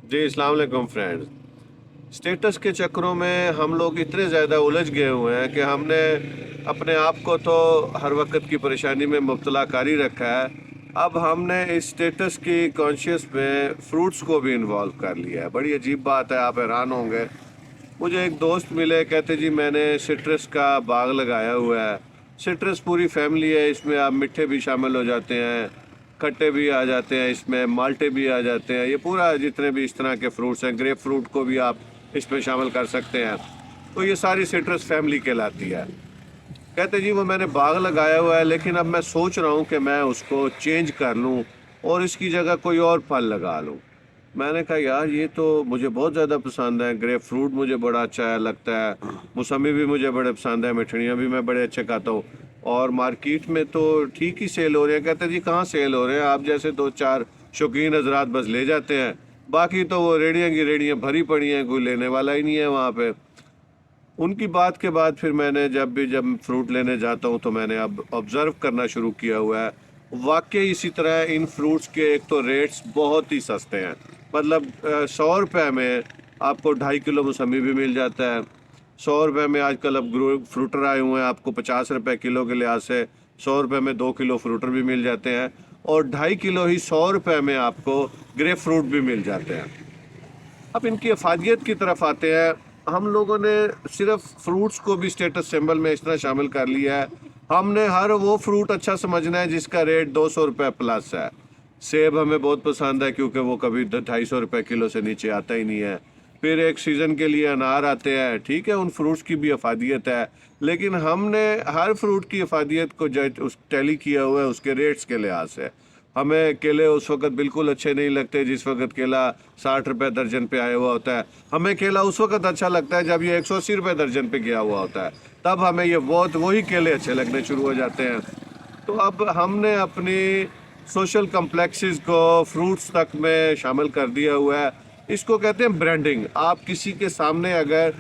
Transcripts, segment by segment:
जी अस्सलाम वालेकुम friends. Status के चक्करों में हम लोग इतने ज़्यादा उलझ गए हुए हैं कि हमने अपने आप को तो हर वक्त की परेशानी में मुब्तला कर ही रखा है। अब हमने इस स्टेटस की कॉन्शियस में फ्रूट्स को भी इन्वॉल्व कर लिया है। बड़ी अजीब बात है, आप हैरान होंगे। मुझे एक दोस्त मिले, कहते जी मैंने सिट्रस का बाग लगाया हुआ है। सिट्रस पूरी फैमिली है, इसमें आप मीठे भी शामिल हो जाते हैं, खट्टे भी आ जाते हैं, इसमें माल्टे भी आ जाते हैं। ये पूरा जितने भी इस तरह के फ्रूट्स हैं, ग्रेप फ्रूट को भी आप इसमें शामिल कर सकते हैं। तो ये सारी सिट्रस फैमिली कहलाती है। कहते जी वो मैंने बाग लगाया हुआ है, लेकिन अब मैं सोच रहा हूँ कि मैं उसको चेंज कर लूँ और इसकी जगह कोई और फल लगा लूँ। मैंने कहा यार ये तो मुझे बहुत ज़्यादा पसंद है, ग्रेप फ्रूट मुझे बड़ा अच्छा लगता है, मौसमी भी मुझे बड़े पसंद है, मिठड़ियाँ भी मैं बड़े अच्छे खाता हूँ और मार्केट में तो ठीक ही सेल हो रहे हैं। कहते जी कहाँ सेल हो रहे हैं, आप जैसे दो चार शौकीन हजरात बस ले जाते हैं, बाकी तो वो रेड़ियाँ की रेड़ियाँ भरी पड़ी हैं, कोई लेने वाला ही नहीं है वहाँ पे। उनकी बात के बाद फिर मैंने जब फ्रूट लेने जाता हूँ तो मैंने अब ऑब्ज़र्व करना शुरू किया हुआ है। वाकई इसी तरह इन फ्रूट्स के एक तो रेट्स बहुत ही सस्ते हैं। मतलब 100 रुपये में आपको 2.5 किलो मौसमी भी मिल जाता है। 100 रुपये में आजकल अब ग्रो फ्रूटर आए हुए हैं, आपको 50 रुपये किलो के लिहाज से 100 रुपये में 2 किलो फ्रूटर भी मिल जाते हैं और 2.5 किलो ही 100 रुपये में आपको ग्रेप फ्रूट भी मिल जाते हैं। अब इनकी अफादियत की तरफ आते हैं। हम लोगों ने सिर्फ फ्रूट्स को भी स्टेटस सिंबल में इस तरह शामिल कर लिया है। हमने हर वो फ्रूट अच्छा समझना है जिसका रेट 200 रुपये प्लस है। सेब हमें बहुत पसंद है क्योंकि वो कभी 250 रुपये किलो से नीचे आता ही नहीं है। फिर एक सीज़न के लिए अनार आते हैं, ठीक है, उन फ्रूट्स की भी अफादियत है, लेकिन हमने हर फ्रूट की अफादियत को उस टैली किया हुआ है उसके रेट्स के लिहाज से। हमें केले उस वक्त बिल्कुल अच्छे नहीं लगते जिस वक्त केला 60 रुपये दर्जन पे आया हुआ होता है। हमें केला उस वक्त अच्छा लगता है जब ये 180 रुपये दर्जन पे गया हुआ होता है, तब हमें ये बहुत वही केले अच्छे लगने शुरू हो जाते हैं। तो अब हमने अपनी सोशल कम्प्लेक्सेस को फ्रूट्स तक में शामिल कर दिया हुआ है। इसको कहते हैं ब्रांडिंग। आप किसी के सामने अगर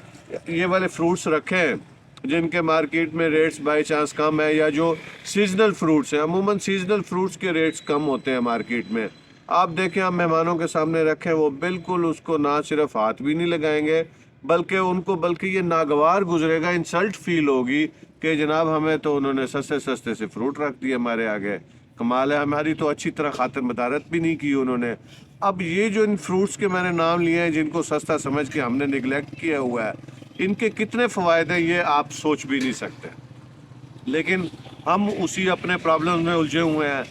ये वाले फ्रूट्स रखें जिनके मार्केट में रेट्स बाई चांस कम है, या जो सीजनल फ्रूट्स हैं, अमूमन सीजनल फ्रूट्स के रेट्स कम होते हैं मार्केट में, आप देखें आप मेहमानों के सामने रखें, वो बिल्कुल उसको ना सिर्फ हाथ भी नहीं लगाएंगे बल्कि ये नागवार गुजरेगा, इंसल्ट फील होगी कि जनाब हमें तो उन्होंने सस्ते सस्ते से फ्रूट रख दिए हमारे आगे, कमाल है, हमारी तो अच्छी तरह खातिर मदारत भी नहीं की उन्होंने। अब ये जो इन फ्रूट्स के मैंने नाम लिए हैं जिनको सस्ता समझ के हमने निगलेक्ट किया हुआ है, इनके कितने फ़वायदे हैं ये आप सोच भी नहीं सकते, लेकिन हम उसी अपने प्रॉब्लम में उलझे हुए हैं।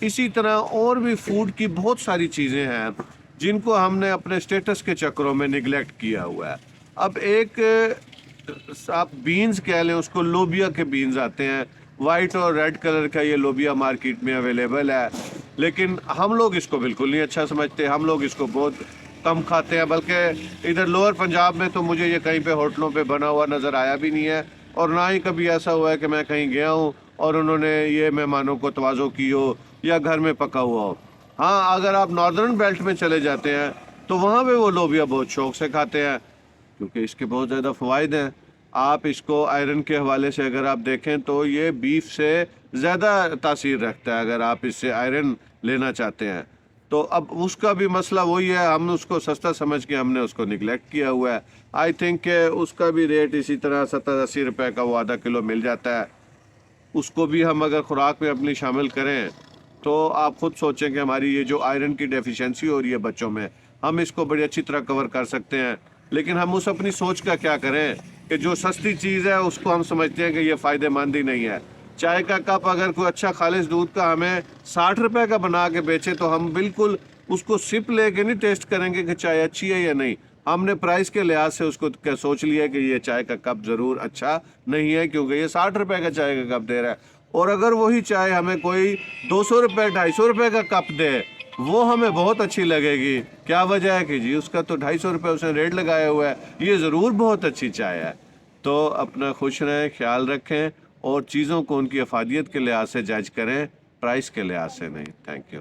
इसी तरह और भी फूड की बहुत सारी चीज़ें हैं जिनको हमने अपने स्टेटस के चक्करों में निगलेक्ट किया हुआ है। अब एक आप बीन्स कह लें, उसको लोबिया के बीन्स आते हैं, वाइट और रेड कलर का ये लोबिया मार्केट में अवेलेबल है, लेकिन हम लोग इसको बिल्कुल नहीं अच्छा समझते, हम लोग इसको बहुत कम खाते हैं। बल्कि इधर लोअर पंजाब में तो मुझे ये कहीं पे होटलों पे बना हुआ नज़र आया भी नहीं है, और ना ही कभी ऐसा हुआ है कि मैं कहीं गया हूँ और उन्होंने ये मेहमानों को तवाज़ो की हो या घर में पका हुआ हो। हाँ, अगर आप नॉर्दर्न बेल्ट में चले जाते हैं तो वहाँ पे वो लोबिया बहुत शौक से खाते हैं क्योंकि इसके बहुत ज़्यादा फ़वाइद हैं। आप इसको आयरन के हवाले से अगर आप देखें तो ये बीफ से ज़्यादा तासीर रखता है अगर आप इससे आयरन लेना चाहते हैं। तो अब उसका भी मसला वही है, हम उसको सस्ता समझ के हमने उसको निगलेक्ट किया हुआ है। आई थिंक उसका भी रेट इसी तरह 70-80 रुपये का वो आधा किलो मिल जाता है। उसको भी हम अगर खुराक में अपनी शामिल करें तो आप खुद सोचें कि हमारी ये जो आयरन की डेफिशिएंसी हो रही है बच्चों में, हम इसको बड़ी अच्छी तरह कवर कर सकते हैं। लेकिन हम उस अपनी सोच का क्या करें कि जो सस्ती चीज़ है उसको हम समझते हैं कि ये फ़ायदेमंद ही नहीं है। चाय का कप अगर कोई अच्छा खालिश दूध का हमें 60 रुपये का बना के बेचे तो हम बिल्कुल उसको सिप लेके नहीं टेस्ट करेंगे कि चाय अच्छी है या नहीं। हमने प्राइस के लिहाज से उसको क्या सोच लिया कि ये चाय का कप ज़रूर अच्छा नहीं है क्योंकि ये 60 रुपये का चाय का कप दे रहा है। और अगर वही चाय हमें कोई 200 रुपये 250 रुपये का कप दे, वो हमें बहुत अच्छी लगेगी। क्या वजह है कि जी उसका तो 250 रुपये उसने रेट लगाया हुआ है, ये ज़रूर बहुत अच्छी चाय है। तो अपना खुश रहें, ख्याल रखें और चीज़ों को उनकी अफादियत के लिहाज से जज करें, प्राइस के लिहाज से नहीं। Thank you.